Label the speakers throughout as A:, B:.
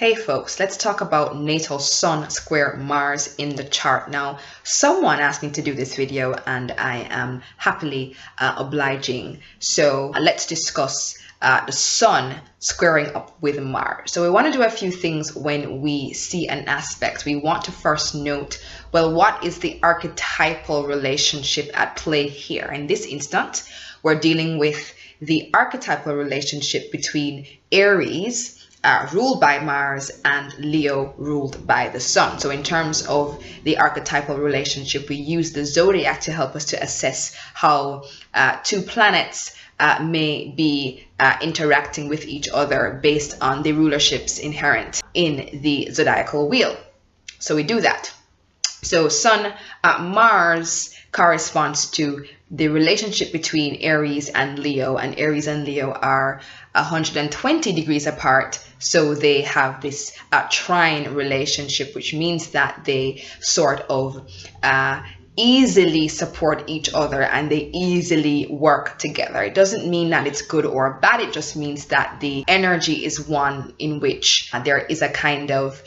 A: Hey folks, let's talk about natal Sun square Mars in the chart. Now, someone asked me to do this video and I am happily obliging. So let's discuss the Sun squaring up with Mars. So we want to do a few things when we see an aspect. We want to first note, well, what is the archetypal relationship at play here? In this instance, we're dealing with the archetypal relationship between Aries, ruled by Mars, and Leo, ruled by the Sun. So in terms of the archetypal relationship, we use the zodiac to help us to assess how two planets may be interacting with each other based on the rulerships inherent in the zodiacal wheel. So we do that. So Sun Mars corresponds to the relationship between Aries and Leo are 120 degrees apart. So they have this trine relationship, which means that they sort of easily support each other and they easily work together. It doesn't mean that it's good or bad. It just means that the energy is one in which there is a kind of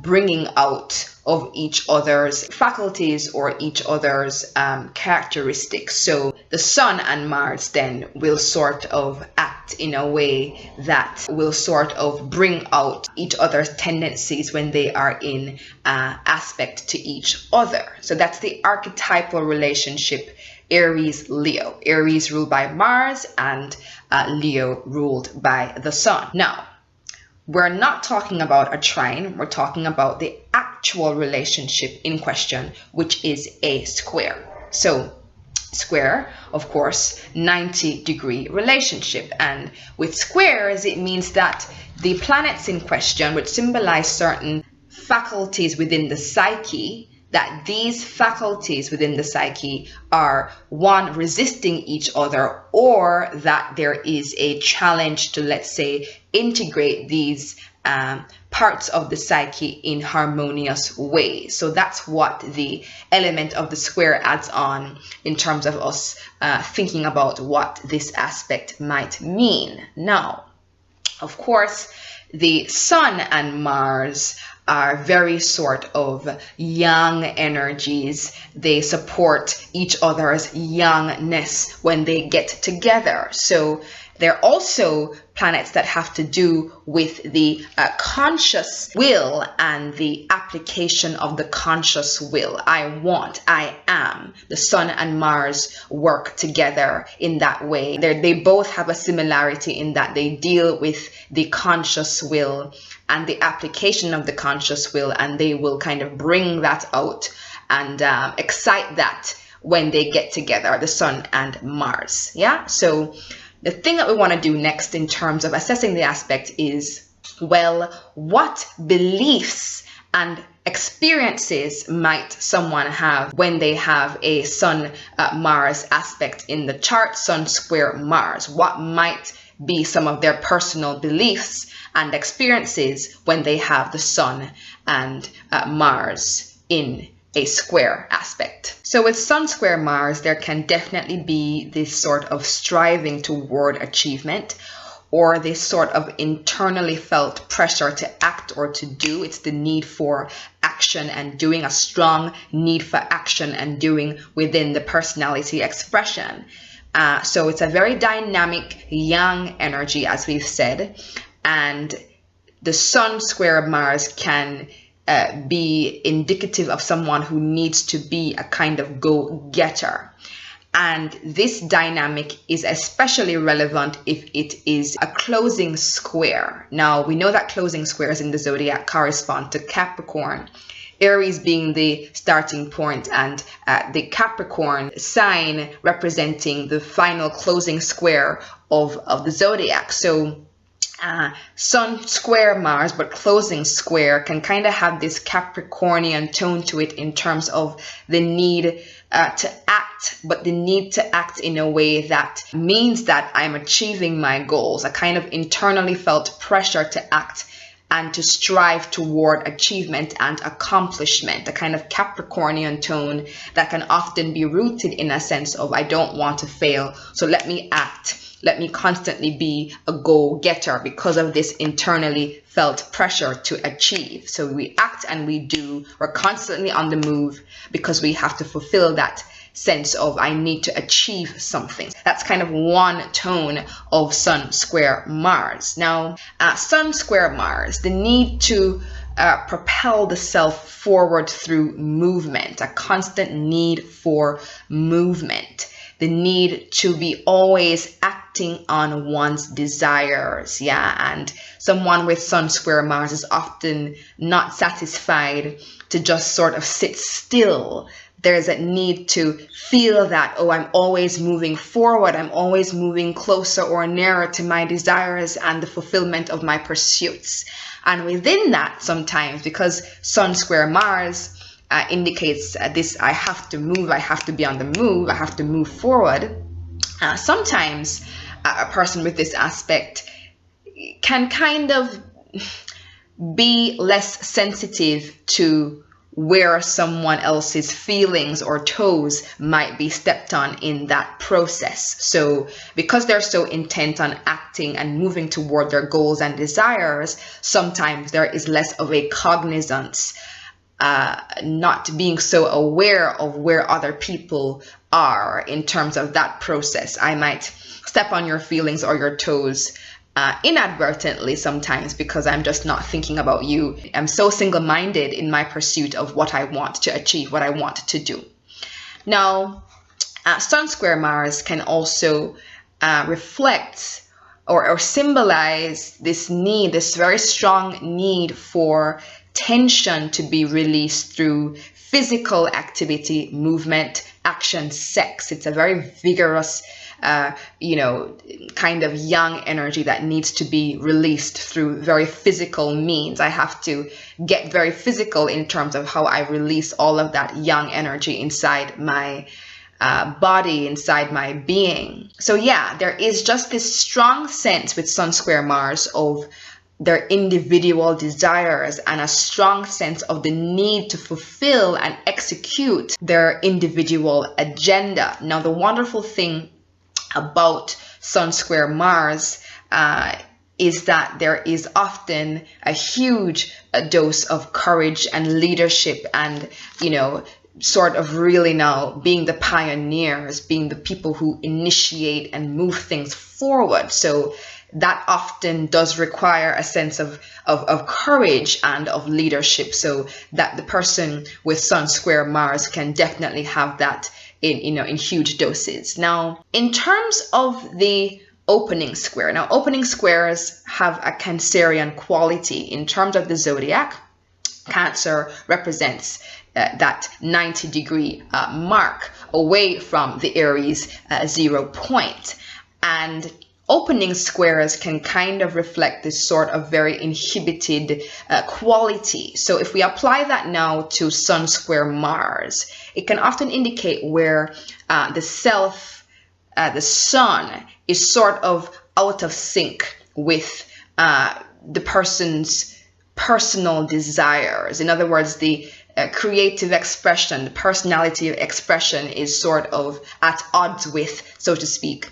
A: bringing out of each other's faculties or each other's characteristics. So the Sun and Mars then will sort of act in a way that will sort of bring out each other's tendencies when they are in aspect to each other. So that's the archetypal relationship, Aries-Leo. Aries ruled by Mars and Leo ruled by the Sun. Now, we're not talking about a trine, we're talking about the actual relationship in question, which is a square. So square, of course, 90-degree relationship. And with squares, it means that the planets in question, which symbolize certain faculties within the psyche, that these faculties within the psyche are one, resisting each other, or that there is a challenge to, let's say, integrate these parts of the psyche in harmonious ways. So that's what the element of the square adds on in terms of us thinking about what this aspect might mean. Now, of course, the Sun and Mars are very sort of young energies. They support each other's youngness when they get together. So they're also planets that have to do with the conscious will and the application of the conscious will. I want, I am. The Sun and Mars work together in that way. They both have a similarity in that they deal with the conscious will and the application of the conscious will, and they will kind of bring that out and excite that when they get together, the Sun and Mars. Yeah, so the thing that we want to do next in terms of assessing the aspect is, well, what beliefs and experiences might someone have when they have a Sun Mars aspect in the chart, Sun square Mars? What might be some of their personal beliefs and experiences when they have the Sun and Mars in a square aspect? So with Sun square Mars, there can definitely be this sort of striving toward achievement, or this sort of internally felt pressure to act or to do. It's the need for action and doing, a strong need for action and doing within the personality expression. So it's a very dynamic, young energy, as we've said, and the Sun square Mars can be indicative of someone who needs to be a kind of go-getter. And this dynamic is especially relevant if it is a closing square. Now, we know that closing squares in the zodiac correspond to Capricorn, Aries being the starting point and the Capricorn sign representing the final closing square of the zodiac. So Sun square Mars, but closing square, can kind of have this Capricornian tone to it in terms of the need to act, but the need to act in a way that means that I'm achieving my goals, a kind of internally felt pressure to act and to strive toward achievement and accomplishment, a kind of Capricornian tone that can often be rooted in a sense of, I don't want to fail, so let me act let me constantly be a go-getter because of this internally felt pressure to achieve. So we act and we do. We're constantly on the move because we have to fulfill that sense of I need to achieve something. That's kind of one tone of Sun square Mars. Now, Sun square Mars, the need to propel the self forward through movement, a constant need for movement, the need to be always acting on one's desires. Yeah, and someone with Sun square Mars is often not satisfied to just sort of sit still. There's a need to feel that, oh, I'm always moving forward. I'm always moving closer or nearer to my desires and the fulfillment of my pursuits. And within that, sometimes, because Sun square Mars indicates this, I have to move, I have to be on the move, I have to move forward. Sometimes a person with this aspect can kind of be less sensitive to where someone else's feelings or toes might be stepped on in that process. So because they're so intent on acting and moving toward their goals and desires, sometimes there is less of a cognizance, not being so aware of where other people are in terms of that process. I might step on your feelings or your toes inadvertently sometimes because I'm just not thinking about you. I'm so single-minded in my pursuit of what I want to achieve, what I want to do. Now, Sun square Mars can also reflect or symbolize this need, this very strong need for tension to be released through physical activity, movement, action, sex. It's a very vigorous kind of young energy that needs to be released through very physical means. I have to get very physical in terms of how I release all of that young energy inside my body, inside my being. So yeah, there is just this strong sense with Sun square Mars of their individual desires and a strong sense of the need to fulfill and execute their individual agenda. Now, the wonderful thing about Sun square Mars is that there is often a huge dose of courage and leadership and, sort of really now being the pioneers, being the people who initiate and move things forward. So that often does require a sense of courage and of leadership, so that the person with Sun square Mars can definitely have that in huge doses. Now, in terms of the opening square, now opening squares have a Cancerian quality. In terms of the zodiac, Cancer represents that 90-degree mark away from the Aries 0 point. And opening squares can kind of reflect this sort of very inhibited quality. So if we apply that now to Sun square Mars, it can often indicate where the sun is sort of out of sync with the person's personal desires. In other words, the creative expression, the personality expression is sort of at odds with, so to speak,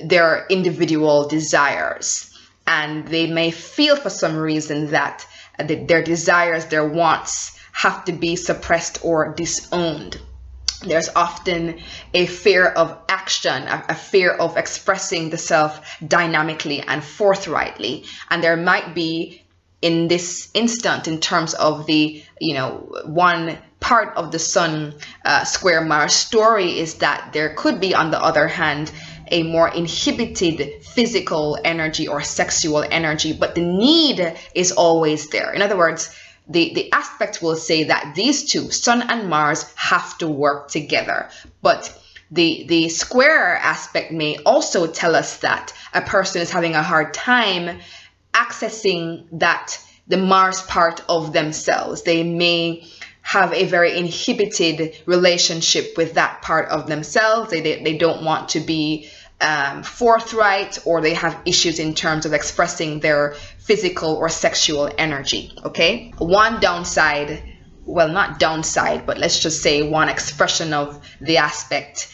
A: their individual desires. And they may feel for some reason that their desires, their wants have to be suppressed or disowned. There's often a fear of action, a fear of expressing the self dynamically and forthrightly. And there might be, in this instant, in terms of the, one part of the Sun square Mars story is that there could be, on the other hand, a more inhibited physical energy or sexual energy, but the need is always there. In other words, the aspect will say that these two, Sun and Mars, have to work together. But the square aspect may also tell us that a person is having a hard time accessing the Mars part of themselves. They may have a very inhibited relationship with that part of themselves. They don't want to be forthright, or they have issues in terms of expressing their physical or sexual energy. Okay, one downside well, not downside, but let's just say one expression of the aspect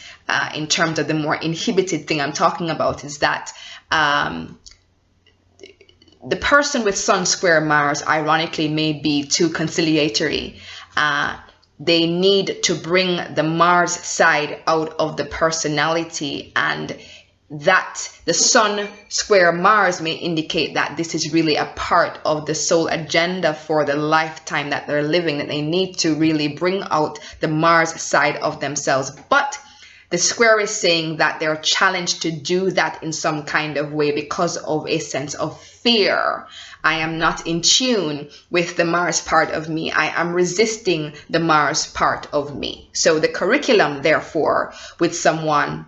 A: in terms of the more inhibited thing I'm talking about is that the person with Sun square Mars, ironically, may be too conciliatory. They need to bring the Mars side out of the personality, and that the Sun square Mars may indicate that this is really a part of the soul agenda for the lifetime that they're living, that they need to really bring out the Mars side of themselves. But the square is saying that they're challenged to do that in some kind of way because of a sense of fear. I am not in tune with the Mars part of me. I am resisting the Mars part of me. So the curriculum, therefore, with someone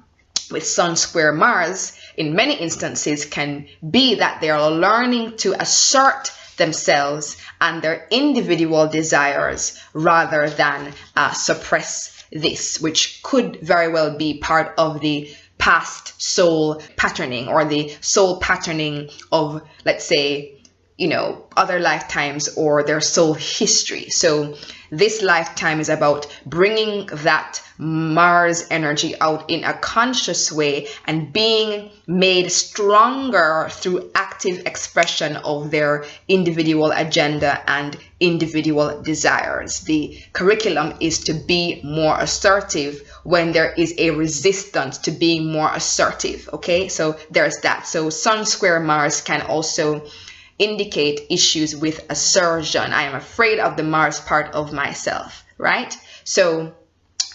A: with Sun square Mars, in many instances, can be that they are learning to assert themselves and their individual desires rather than suppress this, which could very well be part of the past soul patterning or the soul patterning of, let's say, other lifetimes or their soul history. So this lifetime is about bringing that Mars energy out in a conscious way and being made stronger through active expression of their individual agenda and individual desires. The curriculum is to be more assertive when there is a resistance to being more assertive. Okay, so there's that. So Sun square Mars can also indicate issues with assertion. I am afraid of the Mars part of myself, right? So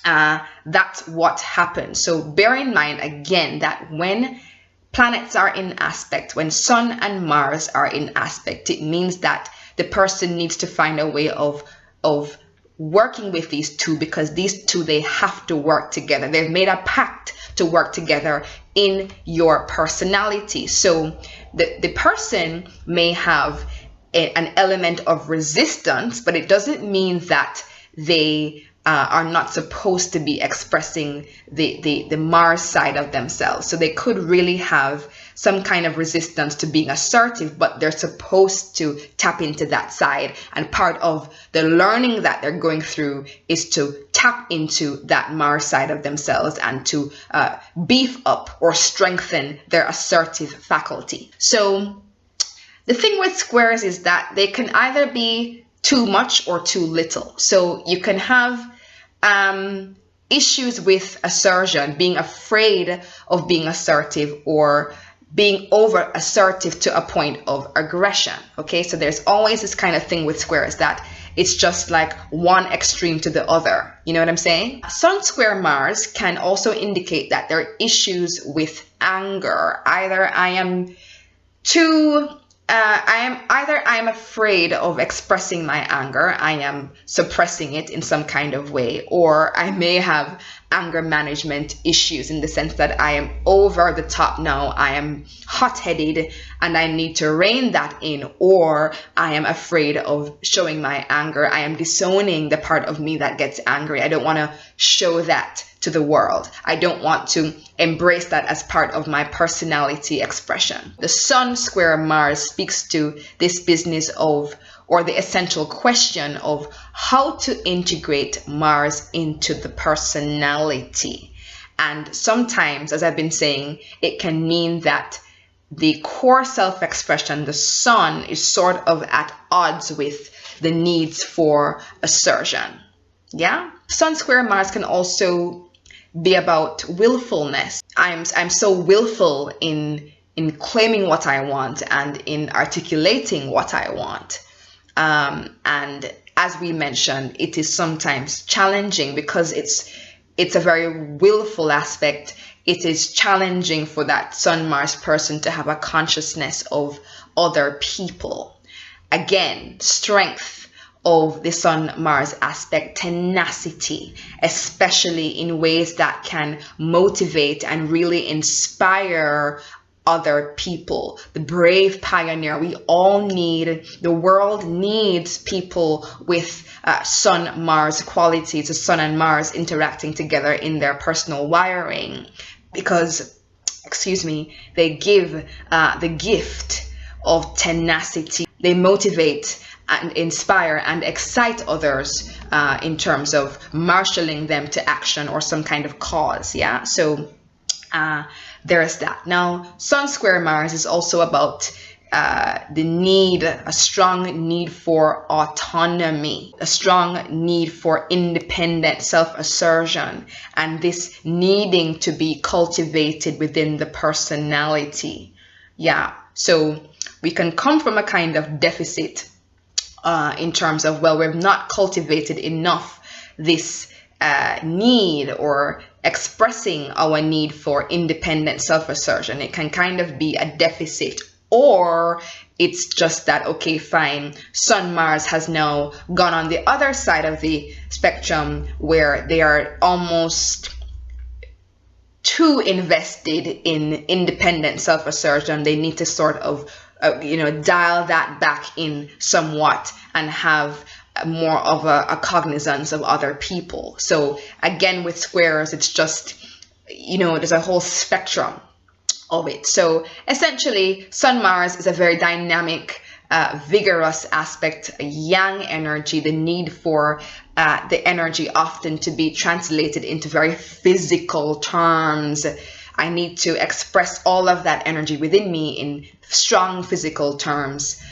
A: that's what happens. So bear in mind again that when planets are in aspect, when Sun and Mars are in aspect, it means that the person needs to find a way of working with these two, because these two, they have to work together. They've made a pact to work together in your personality. So the person may have an element of resistance, but it doesn't mean that they are not supposed to be expressing the Mars side of themselves. So they could really have some kind of resistance to being assertive, but they're supposed to tap into that side. And part of the learning that they're going through is to tap into that Mars side of themselves and to beef up or strengthen their assertive faculty. So the thing with squares is that they can either be too much or too little. So you can have issues with assertion, being afraid of being assertive or being over assertive to a point of aggression. Okay, so there's always this kind of thing with squares that it's just like one extreme to the other. You know what I'm saying? Sun square Mars can also indicate that there are issues with anger. Either I am afraid of expressing my anger, I am suppressing it in some kind of way, or I may have anger management issues in the sense that I am over the top now, I am hot-headed and I need to rein that in, or I am afraid of showing my anger. I am disowning the part of me that gets angry. I don't want to show that to the world. I don't want to embrace that as part of my personality expression. The Sun square Mars speaks to this business of, or the essential question of, how to integrate Mars into the personality. And sometimes, as I've been saying, it can mean that the core self-expression, the Sun, is sort of at odds with the needs for assertion. Yeah? Sun square Mars can also be about willfulness. I'm so willful in claiming what I want and in articulating what I want. And as we mentioned, it is sometimes challenging because it's a very willful aspect. It is challenging for that Sun Mars person to have a consciousness of other people. Again, strength of the Sun Mars aspect, tenacity, especially in ways that can motivate and really inspire other people. The brave pioneer. We all need, the world needs people with Sun Mars qualities, the Sun and Mars interacting together in their personal wiring, because, they give the gift of tenacity. they motivate and inspire and excite others in terms of marshalling them to action or some kind of cause. Yeah, so there's that. Now, Sun square Mars is also about the need, a strong need for autonomy, a strong need for independent self-assertion, and this needing to be cultivated within the personality. Yeah, so we can come from a kind of deficit in terms of, well, we've not cultivated enough this need or expressing our need for independent self-assertion. It can kind of be a deficit, or it's just that, okay, fine, Sun Mars has now gone on the other side of the spectrum where they are almost too invested in independent self-assertion. They need to sort of dial that back in somewhat and have more of a cognizance of other people. So again, with squares, it's just, there's a whole spectrum of it. So essentially, Sun Mars is a very dynamic, vigorous aspect, a yang energy, the need for the energy often to be translated into very physical terms. I need to express all of that energy within me in strong physical terms,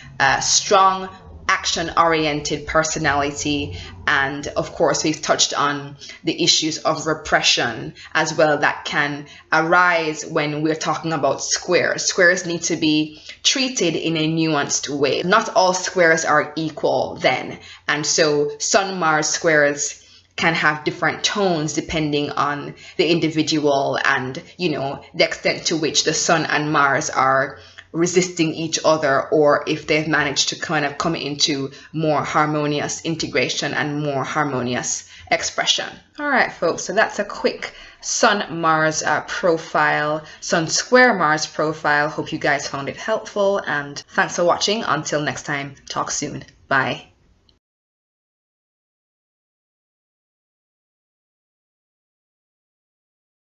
A: strong action-oriented personality, and of course we've touched on the issues of repression as well that can arise when we're talking about squares. Squares need to be treated in a nuanced way. Not all squares are equal then, and so Sun Mars squares can have different tones depending on the individual and the extent to which the Sun and Mars are resisting each other, or if they've managed to kind of come into more harmonious integration and more harmonious expression. All right, folks, so that's a quick Sun Mars profile, Sun square Mars profile. Hope you guys found it helpful, and thanks for watching. Until next time, talk soon. Bye.